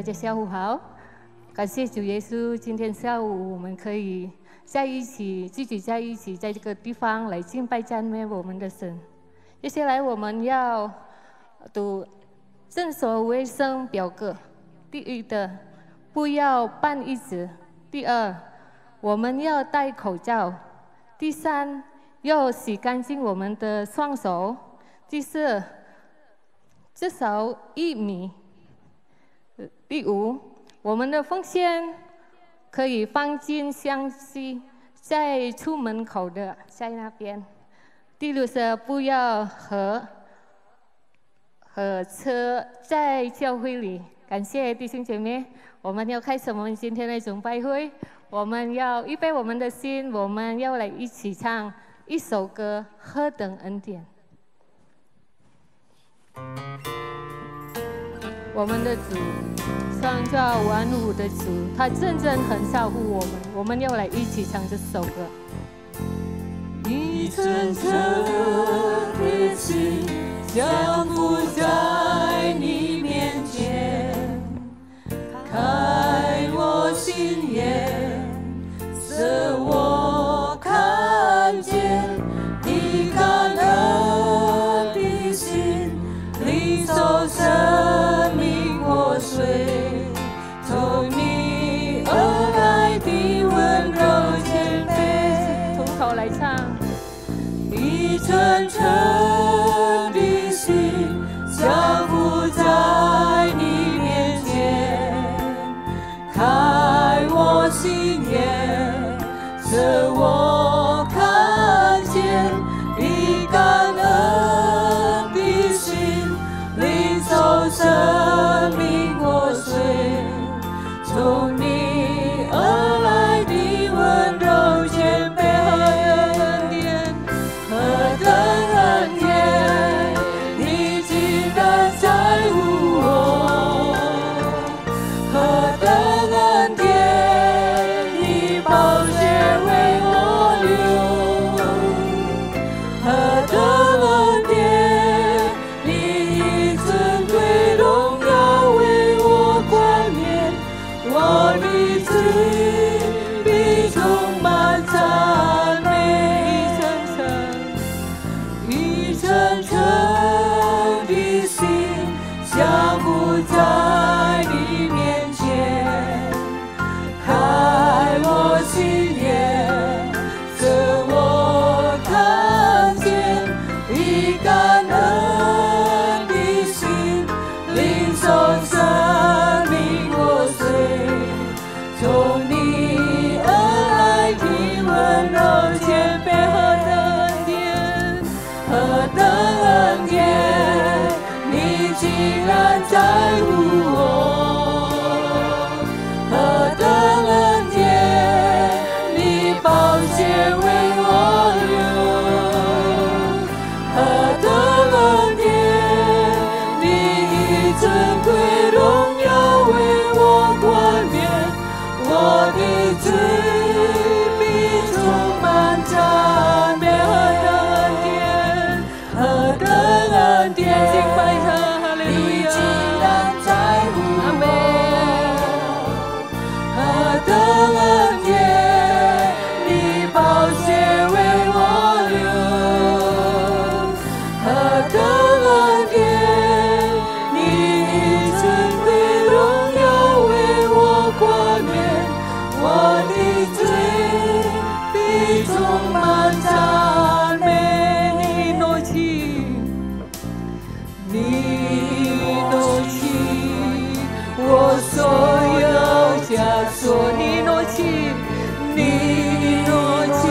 家下午好。感谢主耶稣，今天下午我们可以聚集在一起，在这个地方来敬拜赞美我们的神。接下来我们要读正所卫生表格。第一的，不要办椅子；第二，我们要戴口罩；第三，要洗干净我们的双手；第四，至少1米；第五，我们的奉献可以放进箱子，在出门口的在那边。第六是不要和车在教会里。感谢弟兄姐妹，我们要开始我们今天的崇拜会。我们要预备我们的心，我们要来一起唱一首歌《何等恩典》。我们的主，创造万物的主，他真正很照顾我们。我们要来一起唱这首歌。一层层的心降伏在你面前，开我心眼，使我看见你感恩的心，领受生命活水，从你而来的温柔谦卑。从头来唱。一层层的心降伏在你面前，开我心眼，使我看见你感恩的心，领受生命活水，从你而来的温柔谦卑。何等恩典，你竟然在乎我；何等恩典，你宝血为我流；何等恩典，你以尊贵荣耀为我冠冕，我的罪必充满赞美。一层层的心降伏在你面前，开我心眼，使我看见你感恩的心，领受生命活水，从你而来的温柔谦卑。何等恩典，你竟然在乎我；何等恩典，你宝血为我流；何等恩典，你以尊贵荣耀为我冠冕，我的罪必充满赞美。何等恩典，敬拜他，哈利路亚！你竟然在乎我；何等恩典，你宝血为我流；何等恩典，你以尊贵荣耀为我冠冕，我的罪必充满赞美。你挪去我所有枷锁，你挪去，你挪去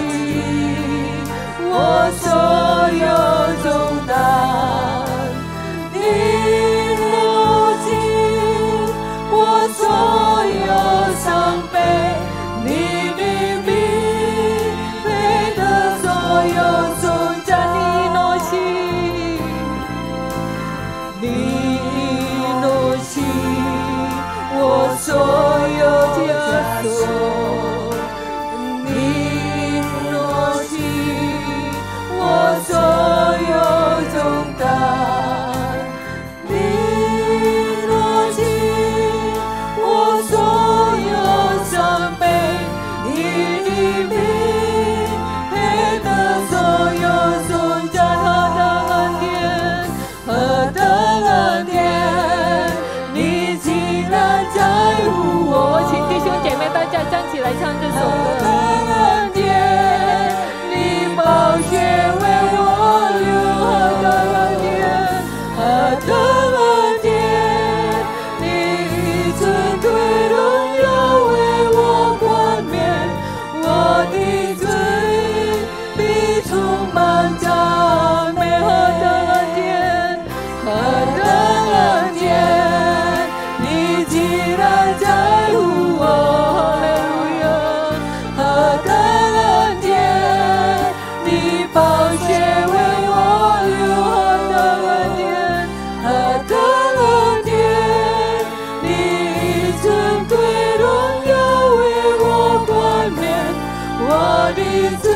我的罪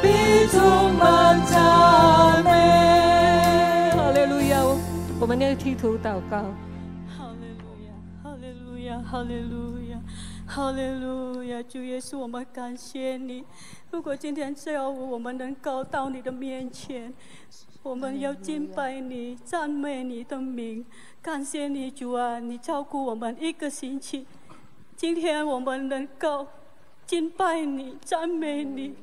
必充满赞美。哈利路亚！我们要低头祷告。哈利路亚，哈利路亚，哈利路亚，哈利路亚！主耶稣，我们感谢你。如果今天下午我们能够到你的面前，我们要敬拜你，赞美你的名，感谢你，主啊！你照顾我们一个星期，今天我们能够敬拜你，赞美你，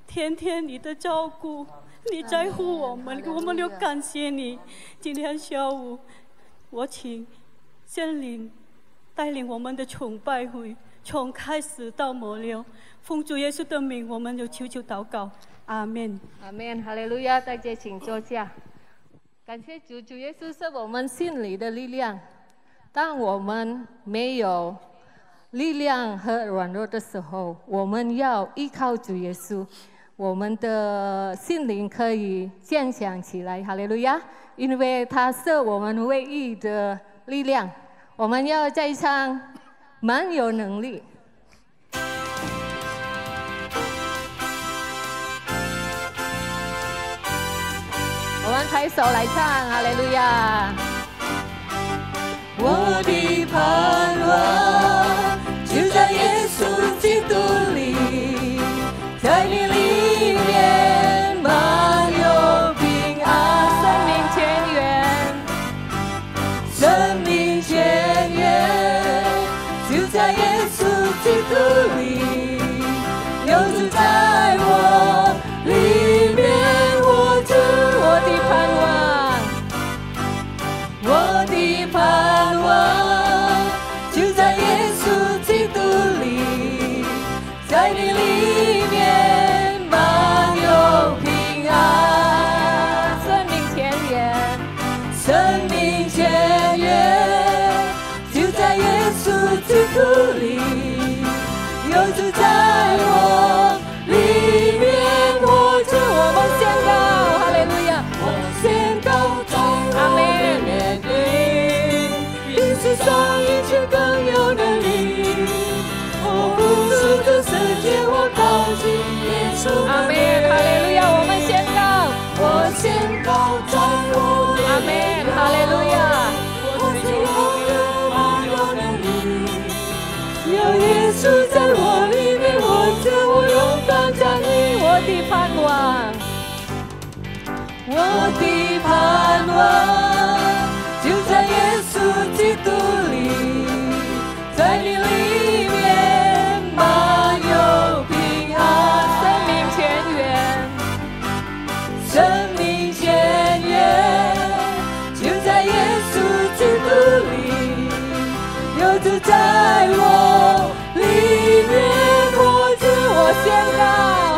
天天你的照顾，你在乎我们，我们要感谢你。今天下午，我请圣灵带领我们的崇拜会，从开始到末了，奉主耶稣的名，我们就求祷告，阿门。阿门，哈利路亚！大家请坐下。感谢主，主耶稣是我们心里的力量。当我们没有力量和软弱的时候，我们要依靠主耶稣，我们的心灵可以坚强起来。哈利路亚！因为他是我们唯一的力量。我们要再唱蛮有能力。我们抬手来唱，哈利路亚！我的盼望就在耶稣基督里，在你里面满有平安，生命泉源，生命泉源就在耶稣基督里，有主在我里面。我的盼望就在耶稣基督里，在你里面满有平安，生命泉源，生命泉源就在耶稣基督里，有主在我里面活着。我们宣告，哈利路亚！我宣告在我里面比世上一切更有能力。我不是这世界，我靠近耶稣。阿门，哈利路亚！我们宣告，我宣告在我里面。阿门，哈利路亚！我是有满有能力，有耶稣在我里面活着，我勇敢站立。我的盼望，我的盼望就在耶稣基督里，在你里面满有平安，生命泉源，生命泉源就在耶稣基督里，有主在我里面活着。我宣告，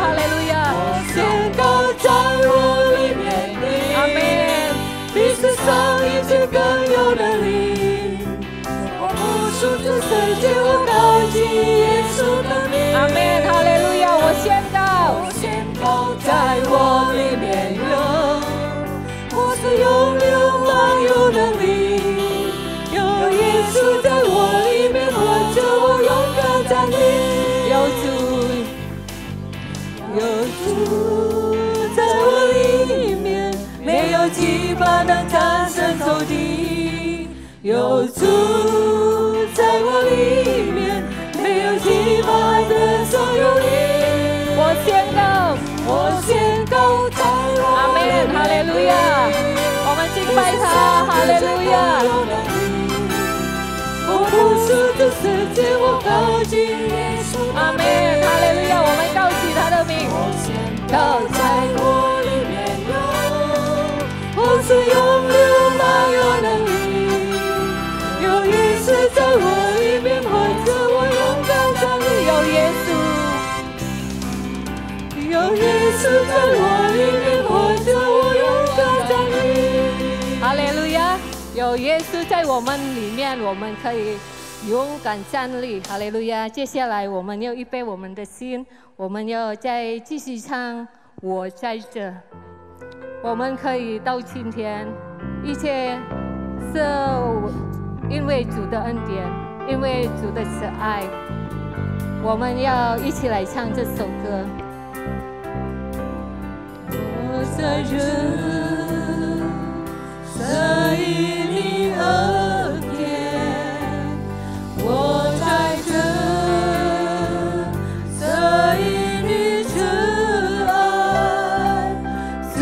哈利路亚！我宣告在我里面的，阿门。比世上一切更有能力。我不属这世界，我靠近耶稣的名。阿门，哈利路亚！我宣告，我宣告在我里面有，我是永有满有能力，有耶稣在我里面活着，我勇敢站立。有主在我里面，没有惧怕能战胜仇敌。有主在我里面，没有惧怕的所有力。我宣告，我宣告在我阿门，哈利路亚！我们敬拜他，哈利路亚！我不是这世界，我靠近耶稣。阿门，哈利路亚！我们高举他的名。我宣告在我里面有，我是永留满有能力，有耶稣在我里面活着，我勇敢站立。有耶稣在我里面活着，我勇敢站立。哈利路亚！有耶稣在我们里面，我们可以勇敢站立。哈利路亚！接下来我们要预备我们的心，我们要再继续唱我在这。我们可以到今天，一切是因为主的恩典，因为主的慈爱。我们要一起来唱这首歌。我在这，在你恩典，我在这，在你慈爱，主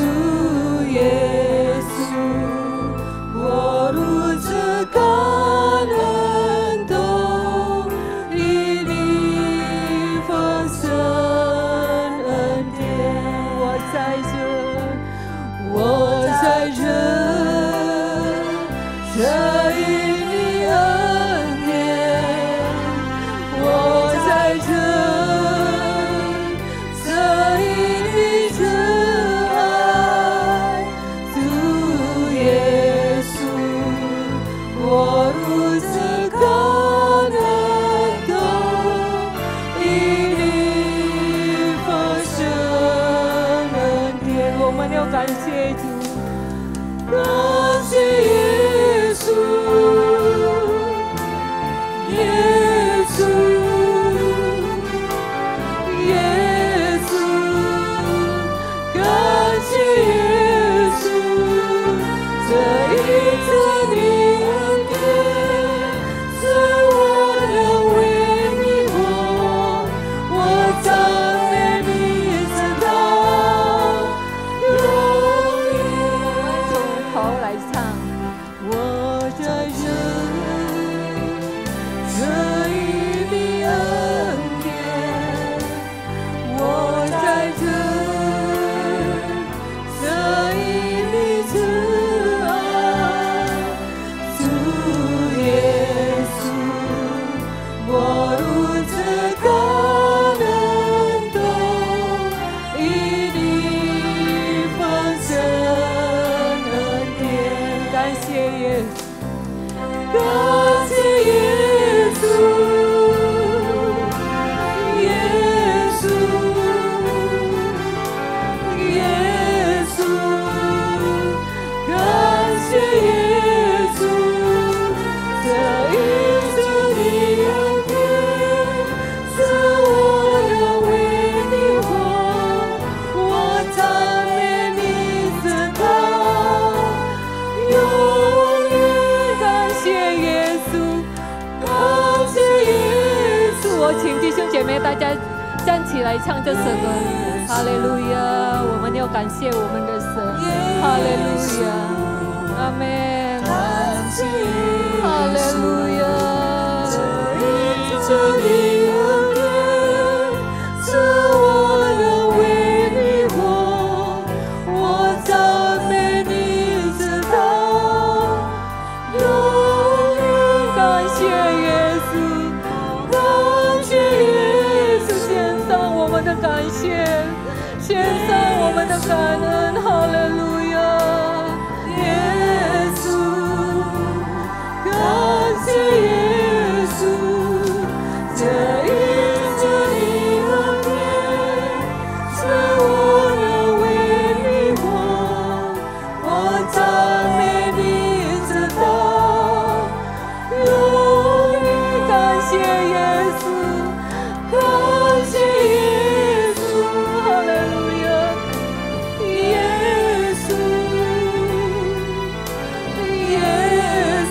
耶稣，我如此感恩，都因你丰盛恩典。我在这，我在这，这因你恩典，我在这，这因你慈爱，主耶稣，我如此感恩，都因你丰盛恩典。我们要感谢主。感谢耶稣，耶稣，耶稣，感谢耶稣，这一次你恩典，是我能为你活，我赞美你直到永远。从头来唱。我在这，这因你恩典，我在这，这因你慈爱，主耶稣，我如此感恩，都因你丰盛恩典。感谢耶稣。感谢耶稣，耶稣，耶稣，感谢耶稣，这一次你恩典，是我能为你活，我赞美你直到永远。感谢耶稣，感谢耶稣。我请弟兄姐妹大家站起来唱这首歌。哈利路亚！我们要感谢我们的神。哈利路亚！阿门。感谢哈利路亚！这你恩典，是我能为你活，我赞美你直到永远。感谢耶稣，感谢耶稣，献上我们的感谢，献上我们的感恩。哈利路亚，耶稣，感谢耶稣，这一次你恩典，是我能为你活，我赞美你直到永远。感谢耶稣，感谢耶稣，哈利路亚，耶稣，耶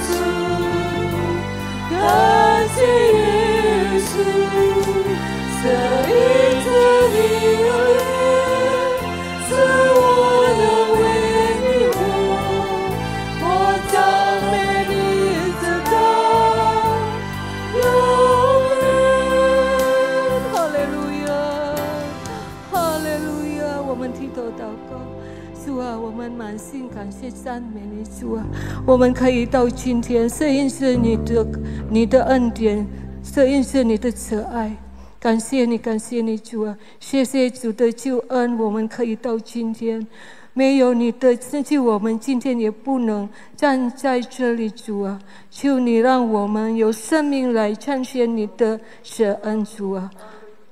稣，感谢耶稣，这一次你恩典，是我能为你活，我赞美你直到永远。哈利路亚！哈利路亚！我们低头祷告。主啊，我们满心感谢赞美你，主啊，我们可以到今天，是因是你的恩典，是因是你的慈爱。感谢你，感谢你，主啊！谢谢主的救恩，我们可以到今天。没有你的救，我们今天也不能站在这里，主啊！求你让我们有生命来彰显你的舍恩，主啊！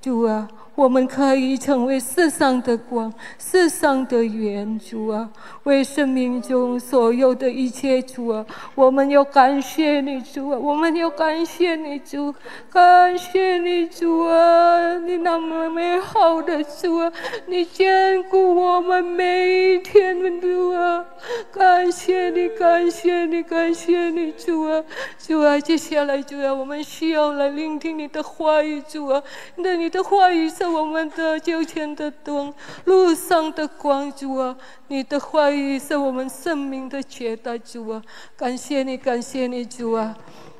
主啊！我们可以成为世上的光，世上的盐，主啊，为生命中所有的一切，主啊，我们要感谢你，主啊，我们要感谢你，主，感谢你，主啊，你那么美好的主啊，你眷顾我们每一天，主啊，感谢你，感谢你，感谢你，主啊，主啊，接下来，主啊，我们需要来聆听你的话语，主啊，你的话语是我们的脚前的灯，路上的光，主啊，你的话语是我们生命的解答，主啊，感谢你，感谢你，主啊。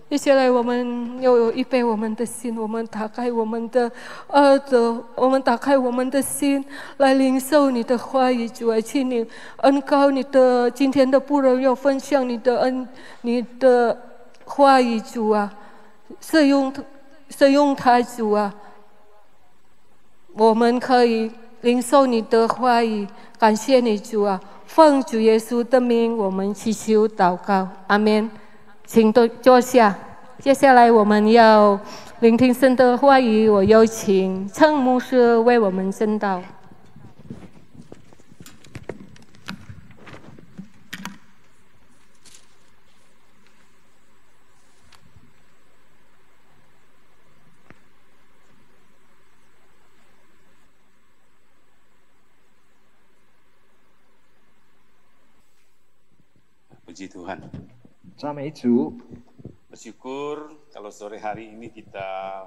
接下来我们要预备我们的心，我们打开我们的耳朵，我们打开我们的心来领受你的话语，主啊，请你恩膏你的今天的仆人要分享你的话语，主啊，使用它，主啊，我们可以领受你的话语，感谢你，主啊，奉主耶稣的名，我们祈求祷告，阿们。请坐下。接下来我们要聆听神的话语，我有请陈牧师为我们证道。Puji Tuhan. 赞美主。 Bersyukur kalau sore hari ini kita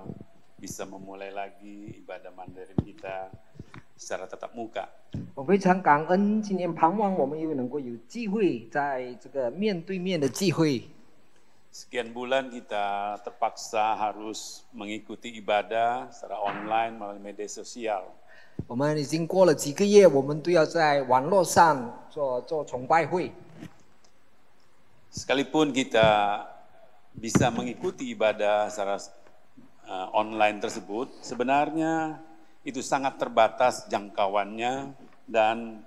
bisa memulai lagi ibadah Mandarin kita secara tatap muka. 我非常感恩，今天盼望我们又能够有机会在这个面对面的聚会。 Sekian bulan kita terpaksa harus mengikuti ibadah secara online melalui media sosial. 我们已经过了几个月，我们都要在网络上做崇拜会。 Sekalipun kita bisa mengikuti ibadah secara online tersebut, sebenarnya itu sangat terbatas jangkauannya dan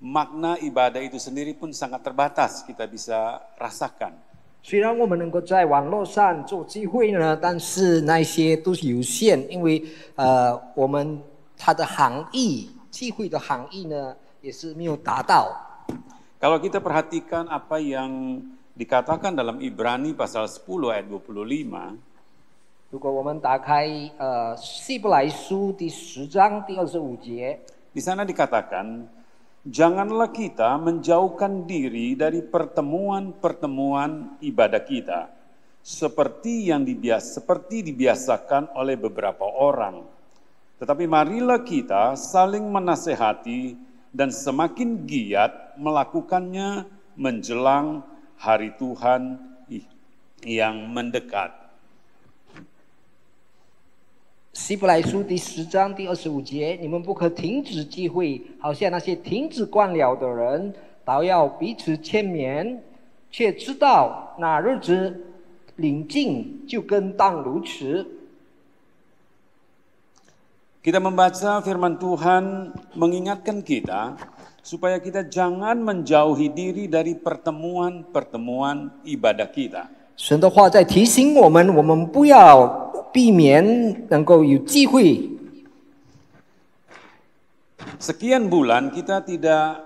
makna ibadah itu sendiri pun sangat terbatas kita bisa rasakan. 虽然我们能够在网络上做聚会呢，但是那些都是有限，因为我们它的含义，聚会的含义呢也是没有达到。 Kalau kita perhatikan apa yang dikatakan dalam Ibrani pasal 10 ayat 25, 如果我们打开希伯来书第10章第25节， di sana dikatakan, janganlah kita menjauhkan diri dari pertemuan-pertemuan ibadah kita, seperti dibiasakan oleh beberapa orang. Tetapi marilah kita saling menasehati dan semakin giat melakukannya menjelang hari Tuhan yang mendekat. 希伯来书第10章第25节，你们不可停止聚会，好像那些停止惯了的人，倒要彼此劝勉，却知道那日子临近，就更当如此。 Kita membaca firman Tuhan mengingatkan kita supaya kita jangan menjauhi diri dari pertemuan-pertemuan ibadah kita. 神的话在提醒我们不要避免能够有机会。 Sekian bulan kita tidak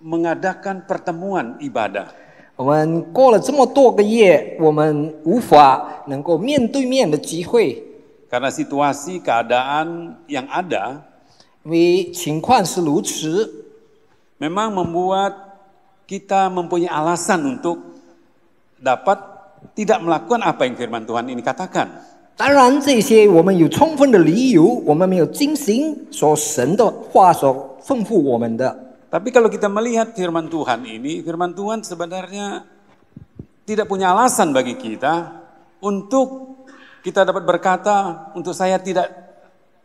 mengadakan pertemuan ibadah. 我们过了这么多个月，我们无法能够面对面的聚会。 Karena situasi keadaan yang ada 因为情况是如此， memang membuat kita mempunyai alasan untuk dapat tidak melakukan apa yang firman Tuhan ini katakan. 当然这些我们有充分的理由，我们没有进行所神的话所吩咐我们的。 Tapi kalau kita melihat firman Tuhan ini, firman Tuhan sebenarnya tidak punya alasan bagi kita untuk kita dapat berkata, untuk saya tidak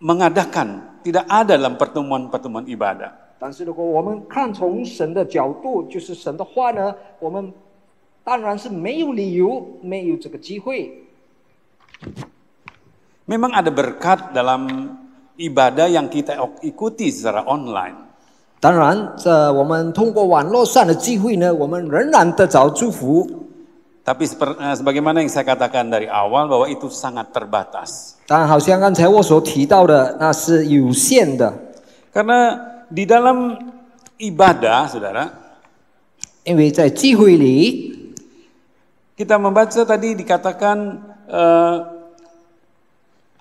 mengadakan, tidak ada dalam pertemuan-pertemuan ibadah. 但是如果我们看从神的角度，就是神的话呢，我们当然是没有理由，没有这个机会。 Memang ada berkat dalam ibadah yang kita ikuti secara online. 当然，我们通过网络上的聚会呢，我们仍然得着祝福。Tapi sebagaimana yang saya katakan dari awal bahwa itu sangat terbatas. 当然，好像刚才我所提到的，那是有限的， Karena di dalam ibadah, saudara, 因为在聚会里， kita membaca tadi dikatakan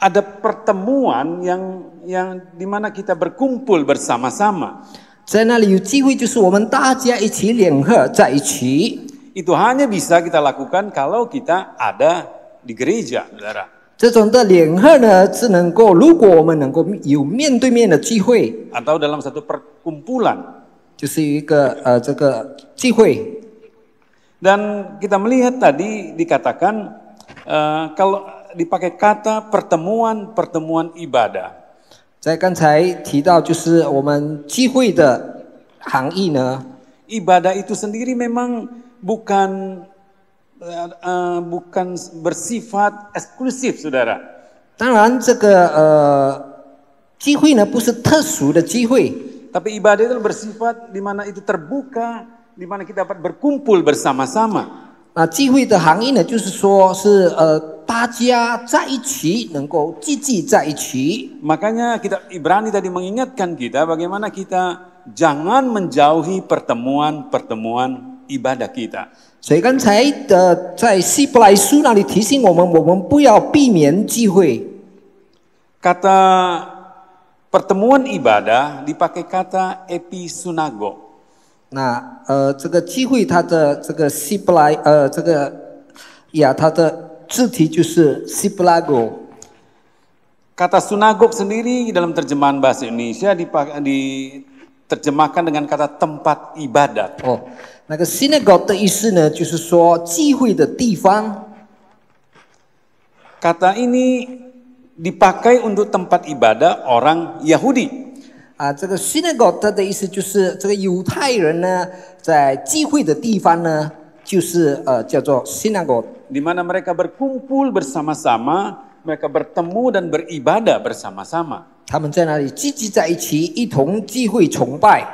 ada pertemuan yang dimana kita berkumpul bersama-sama. 在那里有聚会，就是我们大家一起联合在一起。 Itu hanya bisa kita lakukan kalau kita ada di gereja, saudara. 这种的联合呢，只能够如果我们能够有面对面的聚会， Atau dalam satu perkumpulan. 就是有一个这个聚会。 Dan kita melihat tadi dikatakan kalau dipakai kata pertemuan ibadah. 在刚才提到，就是我们聚会的含义呢， Ibadah itu sendiri memang bukan bersifat eksklusif, saudara. 当然这个聚会呢不是特殊的聚会， Tapi ibadah itu bersifat di mana itu terbuka, di mana kita dapat berkumpul bersama-sama. 那聚会的含义呢，就是说是大家在一起能够聚集在一起。 Makanya Ibrani tadi mengingatkan kita bagaimana kita jangan menjauhi pertemuan ibadah kita. 所以刚才在希伯来书那里提醒我们不要避免聚会。 Kata pertemuan ibadah dipakai kata episunago. 那这个聚会它的这个希伯来它的字体就是 Sipelago。 Kata sunagog sendiri dalam terjemahan bahasa Indonesia diterjemahkan dengan kata tempat ibadat. 哦，那个 synagogue 的意思呢，就是说聚会的地方。 Kata ini dipakai untuk tempat ibadah orang Yahudi. 啊，这个 synagogue 的意思就是这个犹太人呢，在聚会的地方呢，就是叫做 synagogue。 Di mana mereka berkumpul bersama-sama, mereka bertemu dan beribadah bersama-sama. 他们在那里聚集在一起，一同聚会崇拜。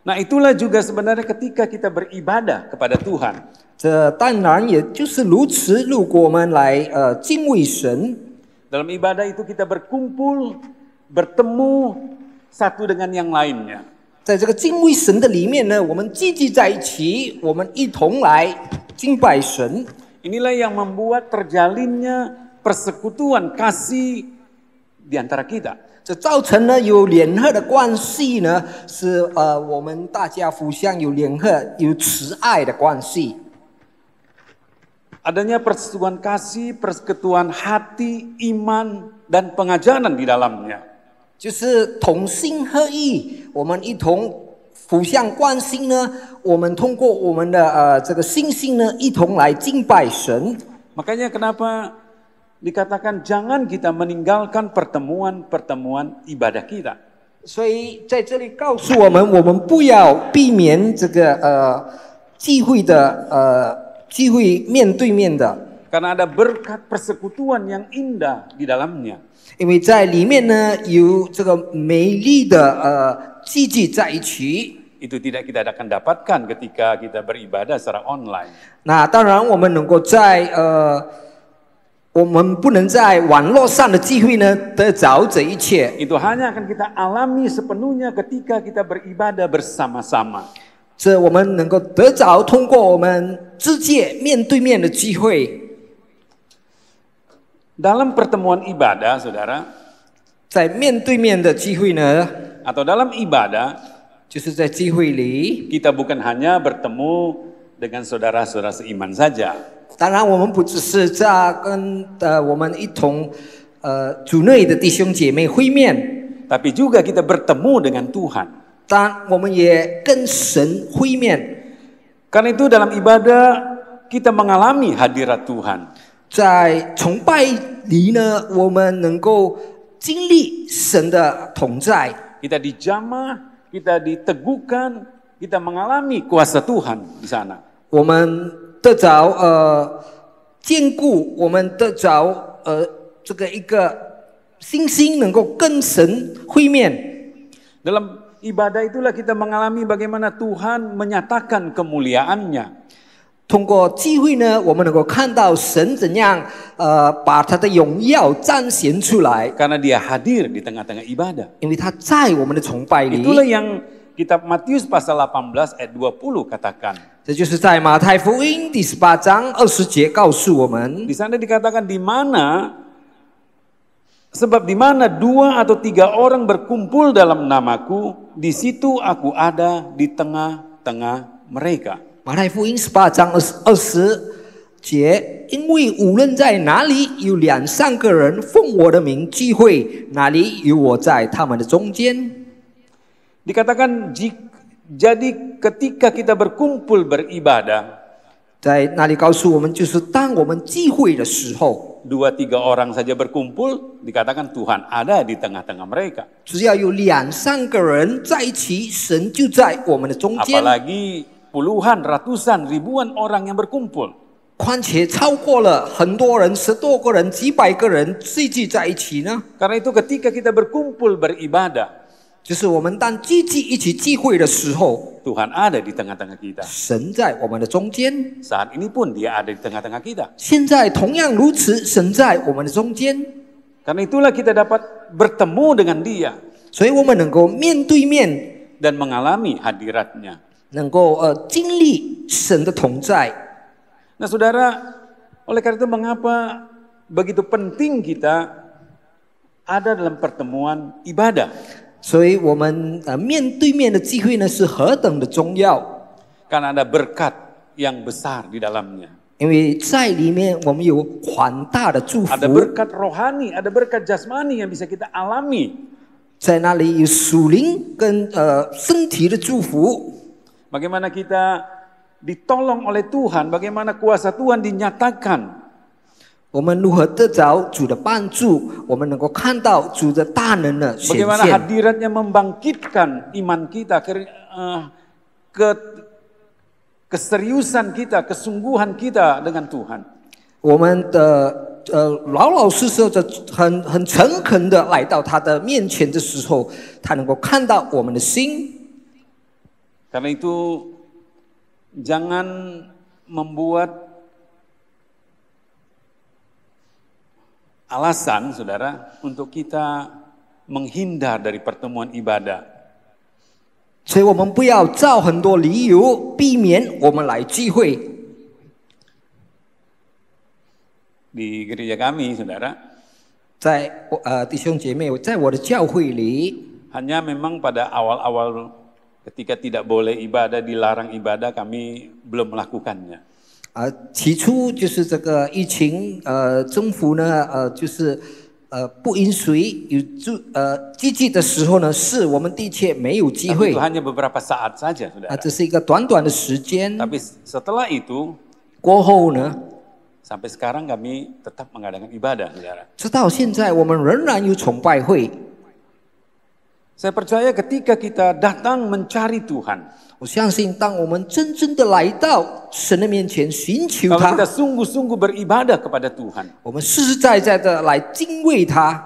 Nah, itulah juga sebenarnya ketika kita beribadah kepada Tuhan. 这当然也就是如此，如果我们来敬畏神， Dalam ibadah itu kita berkumpul, bertemu satu dengan yang lainnya. 在这个敬畏神的里面呢，我们聚集在一起，我们一同来敬拜神。 Inilah yang membuat terjalinnya persekutuan kasih di antara kita. 这造成了有联合的关系呢，是我们大家互相有联合、有慈爱的关系。 Adanya persekutuan kasih, persekutuan hati, iman, dan pengajaran di dalamnya. 就是同心合意，我们一同互相关心呢，我们通过我们的这个信心呢，一同来敬拜神。 Makanya kenapa dikatakan jangan kita meninggalkan pertemuan ibadah kita. 所以在这里告诉我们不要避免这个聚会的聚会面对面的， Karena ada berkat persekutuan yang indah di dalamnya. 因为在里面呢有这个美丽的聚集在一起。 Itu tidak kita akan dapatkan ketika kita beribadah secara online. 那当然，我们能够在我们不能在网络上的聚会呢得着这一切。 Itu hanya akan kita alami sepenuhnya ketika kita beribadah bersama-sama. 这我们能够得着，通过我们直接面对面的聚会。 Dalam pertemuan ibadah, saudara, 在面对面的聚会呢， atau dalam ibadah, 就是在聚会里。 kita bukan hanya bertemu dengan saudara-saudara seiman saja. 当然，我们不只是在跟我们一同主内的弟兄姐妹会面， Tapi juga kita bertemu dengan Tuhan. 当然我们也跟神会面。 Karena itu dalam ibadah kita mengalami hadirat Tuhan. 在崇拜里呢，我们能够经历神的同在。 Kita dijamah, kita diteguhkan, kita mengalami kuasa Tuhan di sana. 我们得着坚固，我们得着这个一个信心，能够跟神会面。 Dalam ibadah itulah kita mengalami bagaimana Tuhan menyatakan kemuliaannya. 通过聚会呢，我们能够看到神怎样把他的荣耀彰显出来， Karena dia hadir di tengah-tengah ibadah. 因为他在我们的崇拜里。 Itulah yang kitab Matius pasal 18 ayat 20 katakan. 这就是在马太福音第18章20节告诉我们， Di sana dikatakan sebab di mana 2 atau 3 orang berkumpul dalam namaku, di situ aku ada di tengah-tengah mereka. 马太福音18章20节，因为无论在哪里有2、3个人奉我的名聚会，哪里有我在他们的中间。 Dikatakan jadi ketika kita berkumpul beribadah, 在那里告诉我们，就是当我们聚会的时候， 2, 3 orang saja berkumpul, dikatakan Tuhan ada di tengah-tengah mereka. 只要有2、3个人在一起，神就在我们的中间。 Apalagi puluhan, ratusan, ribuan orang yang berkumpul. 况且超过了很多人，10多个人、几百个人聚集在一起呢。 Karena itu ketika kita berkumpul beribadah, 就是我们当聚集一起聚会的时候， Tuhan ada di tengah-tengah kita. 神在我们的中间。 Saat ini pun dia ada di tengah-tengah kita. 现在同样如此，神在我们的中间。 Karena itulah kita dapat bertemu dengan dia 所以我们能够面对面， dan mengalami hadiratnya. 能够经历神的同在。 Nah saudara, oleh karena itu mengapa begitu penting kita ada dalam pertemuan ibadah? 所以我们面对面的聚会呢是何等的重要， Karena ada berkat yang besar di dalamnya. 因为在里面我们有广大的祝福， Ada berkat rohani, ada berkat jasmani yang bisa kita alami. 在那里有属灵跟身体的祝福。 Bagaimana kita ditolong oleh Tuhan, bagaimana kuasa Tuhan dinyatakan. 我们如何得着主的帮助？我们能够看到主的大能的显 Bagaimana 现。 hadiratnya membangkitkan iman kita, keseriusan kita, kesungguhan kita dengan Tuhan. 我们的老老实实的很诚恳的来到他的面前的时候，他能够看到我们的心。 Karena itu jangan membuat alasan, saudara, untuk kita menghindar dari pertemuan ibadah. 所以我们不要找很多理由避免我们来聚会。 Di gereja kami, saudara, 在弟兄姐妹，在我的教会里， hanya memang pada awal-awal ketika tidak boleh ibadah, dilarang ibadah, kami belum melakukannya. 起初就是这个疫情，政府呢，就是不允许有聚集的时候呢，是我们的确没有机 Tapi 会 itu。hanya beberapa saat saja, saudara. 这是一个短短的时间。 Tapi setelah itu, 过后呢， sampai sekarang kami tetap mengadakan ibadah, saudara. 直到现在我们仍然有崇拜会。 Saya percaya ketika kita datang mencari Tuhan, 我相信，当我们真正的来到神的面前寻求 kalau 他， kita sungguh-sungguh beribadah kepada Tuhan, 我们实实在在的来敬畏他，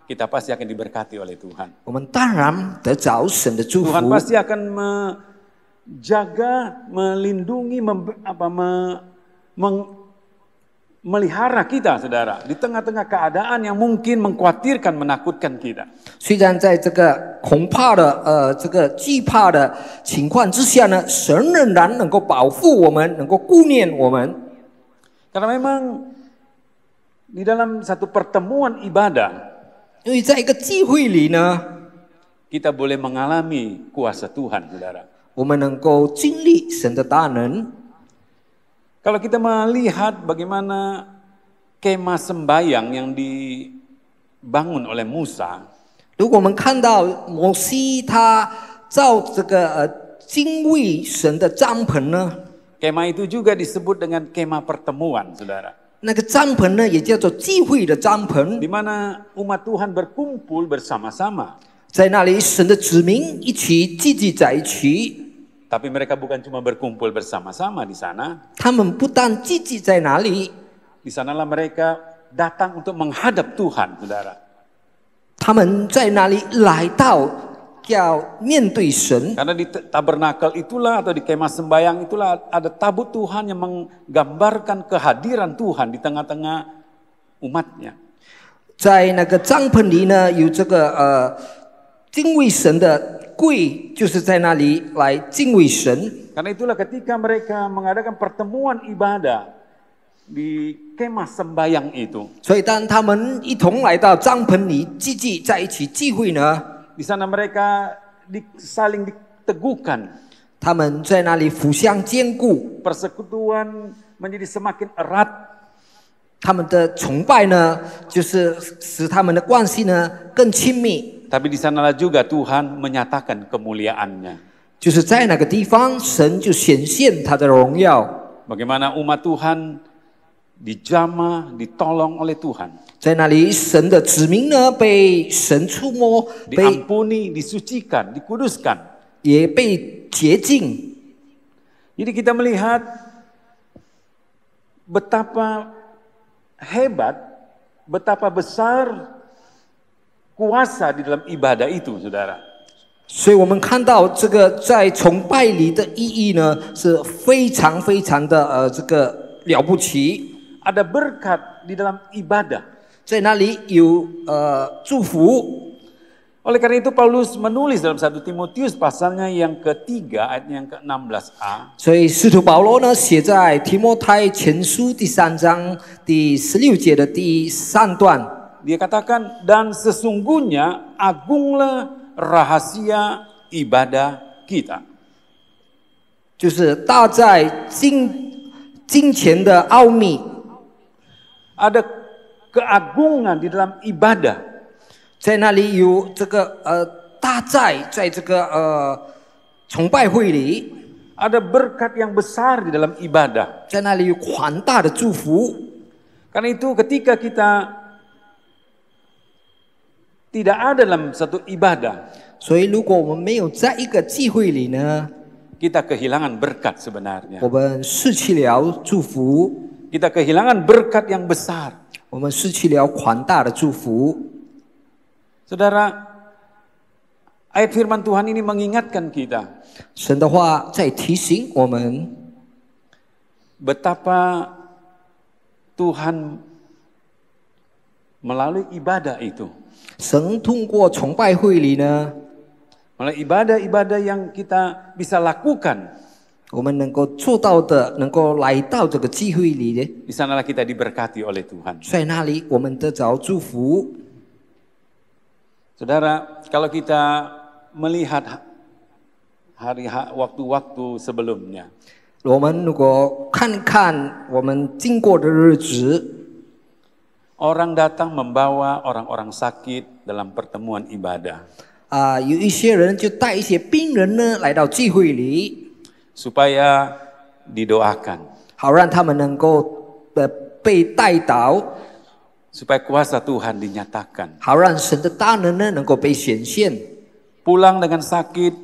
kita pasti akan diberkati oleh Tuhan. 我们当然得着神的祝福。 Tuhan pasti akan menjaga, melindungi, melihara kita, saudara, di tengah-tengah keadaan yang mungkin mengkhawatirkan, menakutkan kita. 虽然在这个恐怕的这个惧怕的情况之下呢，神仍然能够保护我们，能够顾念我们。 Karena memang di dalam satu pertemuan ibadah, 因为在一个聚会里呢， kita boleh mengalami kuasa Tuhan, saudara. 我们能够经历神的大能。 Kalau kita melihat bagaimana kemah sembayang yang dibangun oleh Musa, 如果我们看到摩西他造这个敬畏神的帐篷呢， kemah itu juga disebut dengan kemah pertemuan, saudara. 那个帐篷呢也叫做聚会的帐篷， Di mana umat Tuhan berkumpul bersama-sama. 在那里神的子民一起聚集在一起。 Tapi mereka bukan cuma berkumpul bersama-sama di sana. 他们不但聚集在哪里， Di sanalah mereka datang untuk menghadap Tuhan, saudara. 他们在那里来到要面对神。 Karena di tabernakel itulah atau di kemah sembayang itulah ada tabut Tuhan yang menggambarkan kehadiran Tuhan di tengah-tengah umatnya. 在那个帐篷里呢，有这个敬畏神的柜，就是在那里来敬畏神。 Karena itulah ketika mereka mengadakan pertemuan ibadah di kemah sembayang itu, 所以当他们一同来到帐篷里聚集在一起聚会呢， di sana mereka saling diteguhkan. 他们在那里互相兼顾， Persekutuan menjadi semakin erat. 他们的崇拜呢，就是使他们的关系呢更亲密。 Tapi di sanalah juga Tuhan menyatakan kemuliaannya. 就是在那个地方，神就显现他的荣耀。 Bagaimana umat Tuhan dijamah, ditolong oleh Tuhan. 在那里，神的子民呢被神触摸，被 Diampuni, disucikan, dikuduskan. 也被洁净。 Jadi kita melihat betapa hebat, betapa besar kuasa di dalam ibadah itu, saudara. 所以我们看到这个在崇拜里的意义呢，是非常非常的这个了不起。 Ada berkat di dalam ibadah. 在那里有祝福。 Oleh karena itu Paulus menulis dalam 1 Timotius pasalnya yang ketiga ayatnya yang ke-16a. 所以使徒保罗呢写在提摩太前书第3章第16节的第3段， Dia katakan, dan sesungguhnya agunglah rahasia ibadah kita. 就是大在金钱的奥秘。 Ada keagungan di dalam ibadah. 在那里有这个大在这个崇拜会里， Ada berkat yang besar di dalam ibadah. 在那里有宽大的祝福。 Karena itu ketika kita tidak ada dalam satu ibadah, 所以如果我们没有在一个聚会里呢， kita kehilangan berkat sebenarnya. 我们失去了祝福， Kita kehilangan berkat yang besar. 我们失去了宽大的祝福。 Saudara, ayat firman Tuhan ini mengingatkan kita 神的话在提醒我们， betapa Tuhan melalui ibadah itu, 神通过崇拜会里呢， melalui ibadah-ibadah yang kita bisa lakukan, 我们能够做到的，能够来到这个聚会里的， di sanalah kita diberkati oleh Tuhan. 在那里我们得着祝福。 Saudara, kalau kita melihat waktu-waktu sebelumnya, 我们如果看看我们经过的日子， orang datang membawa orang-orang sakit dalam pertemuan ibadah, 有一些人就带一些病人呢来到聚会里， supaya didoakan, 好让他们能够被带导， supaya kuasa Tuhan dinyatakan. 好让神的大能呢能够被显现。 Pulang dengan sakit,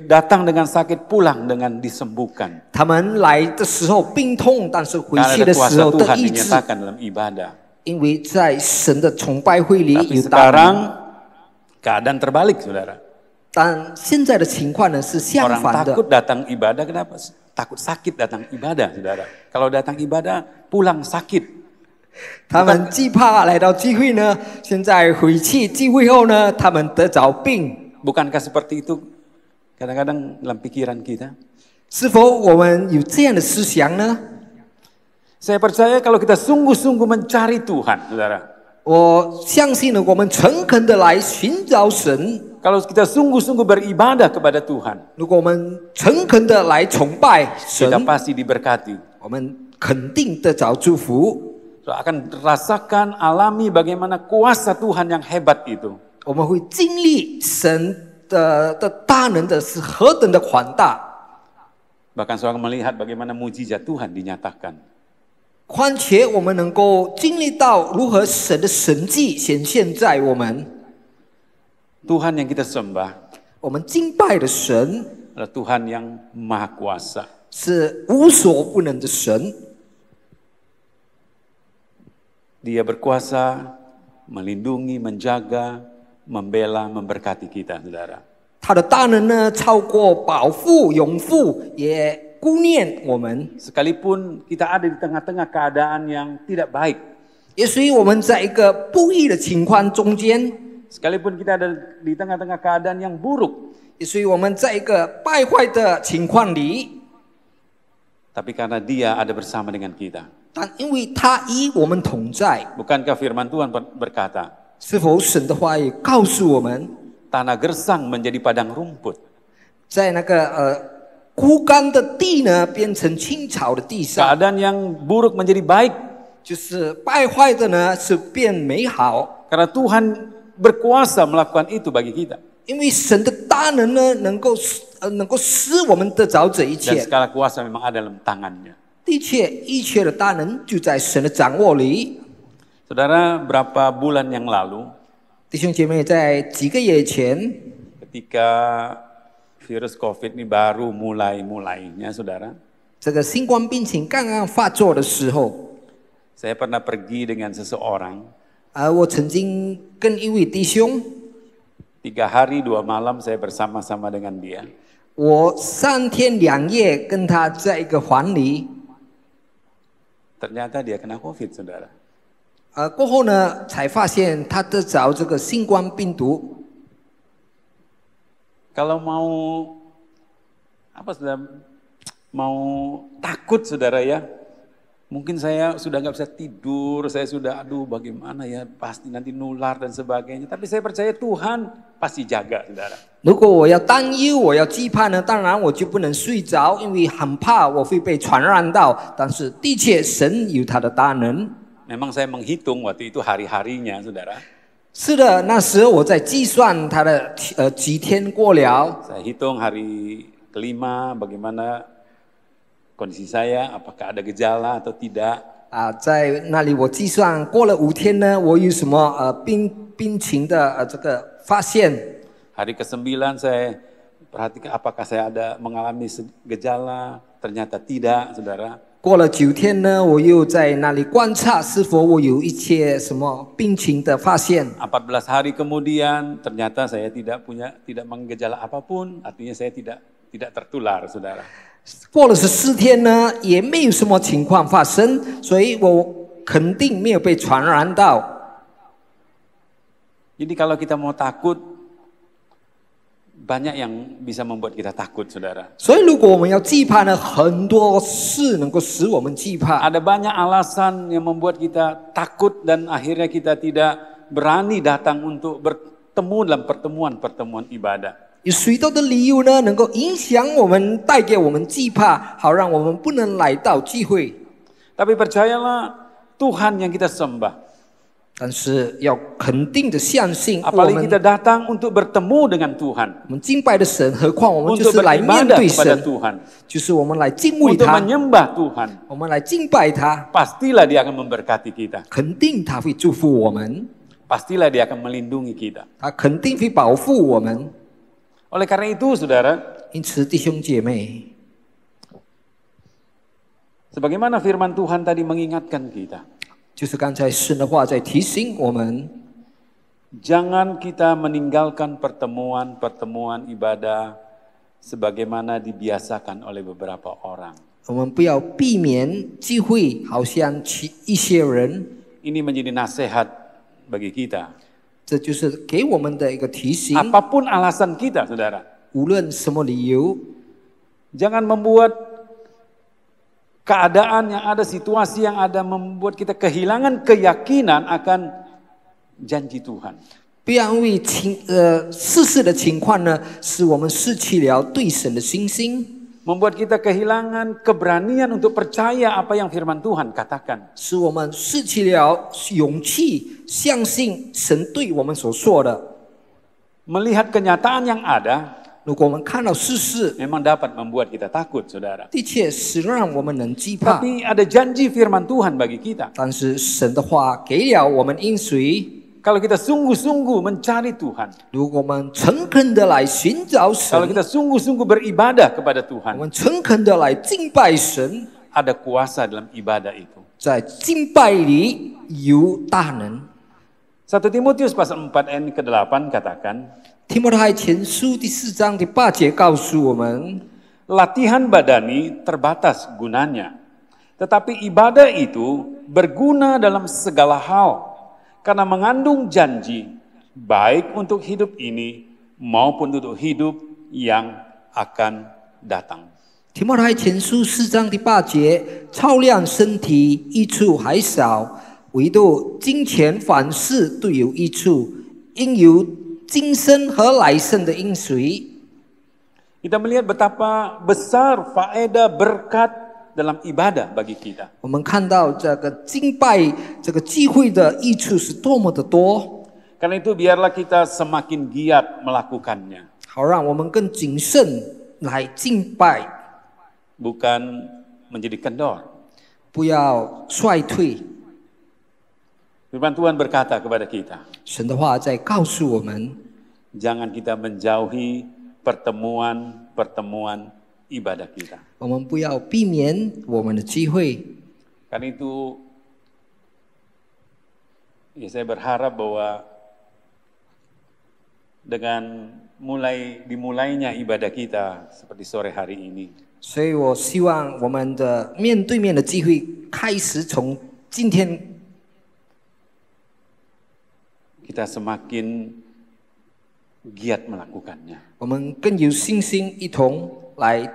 datang dengan sakit, pulang dengan disembuhkan. 他们来的时候病痛，但是回 Karena 去 ada 的时 kuasa 候得 Tuhan 医治， dinyatakan dalam ibadah. 因为在神的崇拜会里 Tapi 有大能。 sekarang keadaan terbalik, saudara. 但现在的情况呢是相 Orang 反的， takut datang ibadah, kenapa? Takut sakit datang ibadah, saudara. Kalau datang ibadah, pulang sakit. 他们惧怕来到聚会呢，现在回去聚会后呢，他们得着病。 Bukankah seperti itu kadang-kadang dalam pikiran kita? 是否我们有这样的思想呢？ Saya percaya kalau kita sungguh-sungguh mencari Tuhan, saudara. 我相信呢，我们诚恳的来寻找神。 Kalau kita sungguh-sungguh beribadah kepada Tuhan, 如果我们诚恳的来崇拜神， kita pasti diberkati. 我们肯定得着祝福。 Akan rasakan, alami bagaimana kuasa Tuhan yang hebat itu. 我们会经历神的大能的是何等的宽大。 Bahkan seorang melihat bagaimana mujizat Tuhan dinyatakan. 况且我们能够经历到如何神的神迹显现在我们。 Tuhan yang kita sembah 我们敬拜的神 adalah Tuhan yang maha kuasa. 是无所不能的神， Dia berkuasa melindungi, menjaga, membela, memberkati kita, saudara. 他的大能呢，超过保护、永护，也顾念我们。 Sekalipun kita ada di tengah-tengah keadaan yang tidak baik, 也所以我们在一个不义的情况中间， sekalipun kita ada di tengah-tengah keadaan yang buruk, 也所以我们在一个败坏的情况里， tapi karena Dia ada bersama dengan kita. 但因为他与我们同在， Bukankah firman Tuhan berkata, 是否神的话语告诉我们， tanah gersang menjadi padang rumput. 在那个枯干的地呢，变成青草的地上， Keadaan yang buruk menjadi baik 就是败坏的呢，是变美好。 karena Tuhan berkuasa melakukan itu bagi kita. 因为神的大能呢，能够使我们得着这一 Dan 切。 segala kuasa memang ada dalam tangannya. 的确，一切的大能就在神的掌握里。 Saudara, berapa bulan yang lalu 弟兄姐妹，在几个月前， ketika virus COVID ini baru mulainya, saudara, 这个新冠病情刚刚发作的时候， saya pernah pergi dengan seseorang 我曾经跟一位弟兄， 3 hari 2 malam saya bersama-sama dengan dia. 我3天2夜跟他在一个房里， Ternyata dia kena COVID, saudara. 过后呢，才发现他得着这个新冠病毒。 Kalau mau saudara, mau takut saudara ya, mungkin saya sudah nggak bisa tidur, saya sudah aduh bagaimana ya, pasti nanti nular dan sebagainya. Tapi saya percaya Tuhan pasti jaga, saudara. 如果我要担忧，我要惧怕呢，当然我就不能睡着，因为很怕我会被传染到。但是的确，神有他的大能。 Memang saya menghitung waktu itu hari-harinya, saudara. 是的，那时候我在计算他的几天过了， Saya hitung hari kelima bagaimana kondisi saya, apakah ada gejala atau tidak. 在那里我计算过了5天呢，我有什么病情的这个发现。 Hari ke-9 saya perhatikan apakah saya ada mengalami gejala, ternyata tidak, saudara. 过了9天呢，我又在那里观察是否我有一些什么病情的发现。 14 hari kemudian ternyata saya tidak menggejala apapun, artinya saya tidak tertular, saudara. 过了14天呢，也没有什么情况发生，所以我肯定没有被传染到。 Jadi kalau kita mau takut, banyak yang bisa membuat kita takut, saudara. 所以如果我们要惧怕呢，很多事能够使我们惧怕。 Ada banyak alasan yang membuat kita takut dan akhirnya kita tidak berani datang untuk bertemu dalam pertemuan-pertemuan ibadah. 有许多的理由呢，能够影响我们，带给我们惧怕，好让我们不能来到聚会。 Tapi percayalah, Tuhan yang kita sembah. 但是要肯定的相信，我 Apalagi 们 kita datang untuk bertemu dengan Tuhan. 我们敬拜的神，何况我们就 Untuk 是来面 beribadah 对 kepada 神， Tuhan. 就是我们来敬畏 Untuk 他， menyembah Tuhan. 我们来敬拜他， Pastilah dia akan memberkati kita. 肯定他会祝福我们， Pastilah dia akan melindungi kita. 他肯定会保护我们。 Oleh karena itu, saudara, 因此，弟兄姐妹， sebagaimana firman Tuhan tadi mengingatkan kita, 就是刚才神的话在提醒我们， jangan kita meninggalkan pertemuan-pertemuan ibadah sebagaimana dibiasakan oleh beberapa orang. 我们不要避免聚会，好像一些人， Ini menjadi nasihat bagi kita. 这就是给我们的一个提醒。 Apapun alasan kita, saudara, 无论什么理由， jangan membuat keadaan yang ada, situasi yang ada membuat kita kehilangan keyakinan akan janji Tuhan. 不要因为世事的情况呢，使我们失去了对神的信心， Membuat kita kehilangan keberanian untuk percaya apa yang firman Tuhan katakan. 使我们失去了勇气，相信神对我们所说的。 Melihat kenyataan yang ada, 如果我们看到世事， memang dapat membuat kita takut, saudara. 的确是让我们能惧怕。 Tapi ada janji firman Tuhan bagi kita. 但是神的话给了我们应许， Kalau kita sungguh-sungguh mencari Tuhan, 如果我们诚恳的来寻找 kalau 神， kita sungguh-sungguh beribadah kepada 我 Tuhan, 们诚恳的来敬拜神， ada kuasa dalam ibadah itu. 在敬拜里有大能。 1 Timotius pasal 4 ayat ke-8 katakan, 提摩太前书第4章第8节告诉我们， latihan badani terbatas gunanya, tetapi ibadah itu berguna dalam segala hal karena mengandung janji baik untuk hidup ini maupun untuk hidup yang akan datang. 提摩太前书4章第8节，操练身体益处还少，唯独金钱凡事都有益处，应有今生和来生的应许。 Kita melihat betapa besar faedah berkat dalam ibadah bagi kita. 我们看到这个敬拜这个机会的益处是多么的多， Karena itu biarlah kita semakin giat melakukannya, 好让我们更谨慎来敬拜， bukan menjadi kendor. 不要衰退。 Firman Tuhan berkata kepada kita, 神的话在告诉我们， jangan kita menjauhi pertemuan-pertemuan ibadah kita. 我们不要避免我们的机会。 Karena itu, ya saya berharap bahwa dengan dimulainya ibadah kita seperti sore hari ini, 所以我希望我们的面对面的机会开始从今天， kita semakin giat melakukannya. 我们更有信心一同来。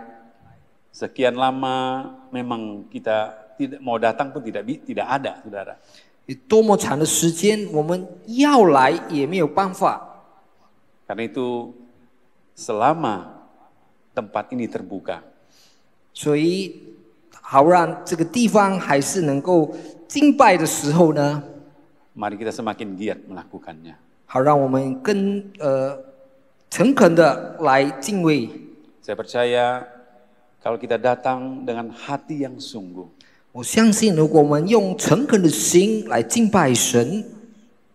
Sekian lama memang kita tidak mau datang pun tidak ada, saudara. 多么长的时间，我们要来也没有办法。 Karena itu selama tempat ini terbuka, 所以，好让这个地方还是能够敬拜的时候呢， mari kita semakin giat melakukannya. 好让我们更诚恳的来敬畏。 Saya percaya kalau kita datang dengan hati yang sungguh, 我相信，如果我们用诚恳的心来敬拜神，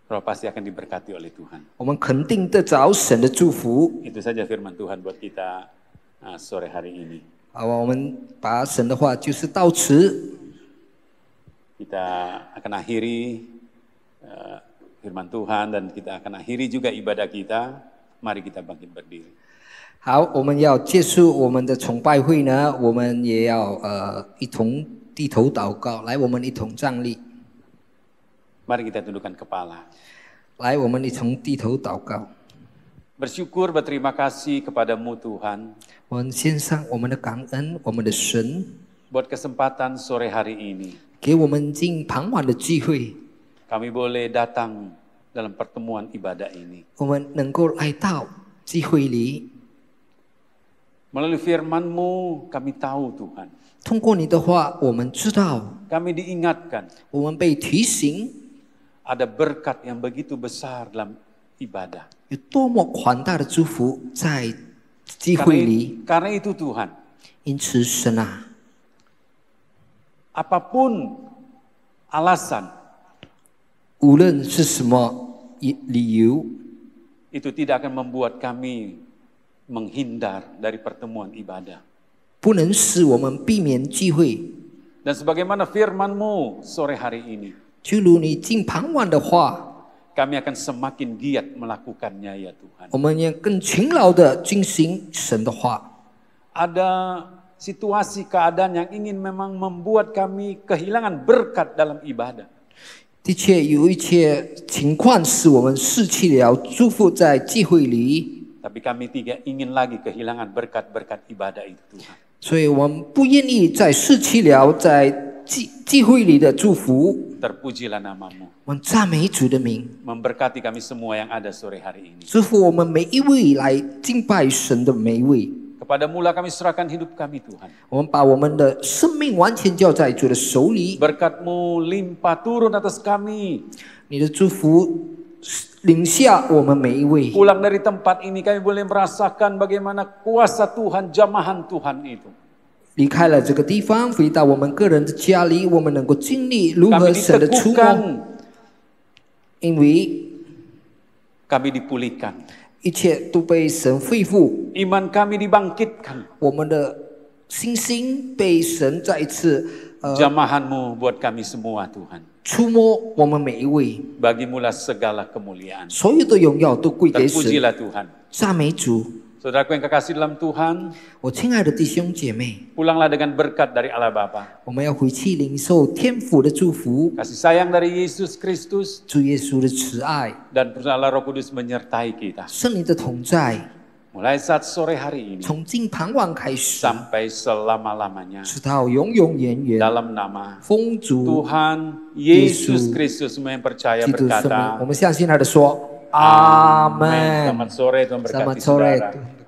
Roh pasti akan diberkati oleh Tuhan. 我们肯定得着神的祝福。 Itu saja firman Tuhan buat kita sore hari ini. 好，我们把神的话就是到此。 Kita akan akhiri firman Tuhan dan kita akan akhiri juga ibadah kita. Mari kita bangkit berdiri. 好，我们要结束我们的崇拜会呢，我们也要一同低头祷告。来，我们一同站立。 Mari kita tundukkan kepala. 来，我们一同低头祷告。 Bersyukur, berterima kasih kepadamu Tuhan, 我们献上我们的感恩，我们的神 buat kesempatan sore hari ini. 给我们进傍晚的机会， Kami boleh datang dalam pertemuan ibadah ini. 我们能够来到机会里， Melalui firman-Mu kami tahu Tuhan. 通过你的话，我们知道， Kami diingatkan 我们被提醒 ada berkat yang begitu besar dalam ibadah. 有多么宽大的祝福在机会里。 Karena itu Tuhan, 因此，神啊， apapun alasan 无论是什么理由， itu tidak akan membuat kami menghindar dari pertemuan ibadah. 不能使我们避免机会。 Dan sebagaimana firman-Mu sore hari ini, 就如你进傍晚的话， kami akan semakin giat melakukannya ya Tuhan. 我们也更勤劳的进行神的话。 Ada situasi keadaan yang ingin memang membuat kami kehilangan berkat dalam ibadah. 的确有一些情况使我们失去了祝福在机会里， Tapi kami tidak ingin lagi kehilangan berkat-berkat ibadah itu Tuhan. 所以我们不愿意再失去了在机会里的祝福。 Terpujilah nama-Mu. 我们赞美主的名， Memberkati kami semua yang ada sore hari ini. 祝福我们每一位来敬拜神的每一位。 Kepada-Mu lah kami serahkan hidup kami Tuhan. 我们把我们的生命完全交在主的手里， Berkat-Mu limpah turun atas kami. 你的祝福领下我们每一位。 Pulang dari tempat ini kami boleh merasakan bagaimana kuasa Tuhan, jamahan Tuhan itu. 离开了这个地方，回到我们个人的家里，我们能够经历如 Kami 何神的触摸， diteguhkan, 因为 kami dipulihkan. 一切都被神恢复， Iman kami dibangkitkan. 我们的信心被神再一次Jamahan-Mu buat kami semua Tuhan. 触摸我们每一位， Bagi-Mu lah segala kemuliaan. 所有的荣耀都归给神。 Terpujilah Tuhan. 赞美主， Saudaraku yang kekasih dalam Tuhan, 我亲爱的弟兄姐妹， pulanglah dengan berkat dari Allah Bapa. 我们要回去领受天父的祝福， Kasih sayang dari Yesus Kristus 主耶稣的慈爱， dan perusahaan Allah Roh Kudus menyertai kita. 圣灵的同在， Mulai saat sore hari ini 从今傍晚开始， sampai selama-lamanya. 直到永永远远。 Dalam nama 奉主 Tuhan Yesus Kristus, semua yang percaya 基督圣名，我 berkata, 们相信他的说，阿 Amin. 门。 Selamat sore, Tuhan Selamat berkati sore. saudara.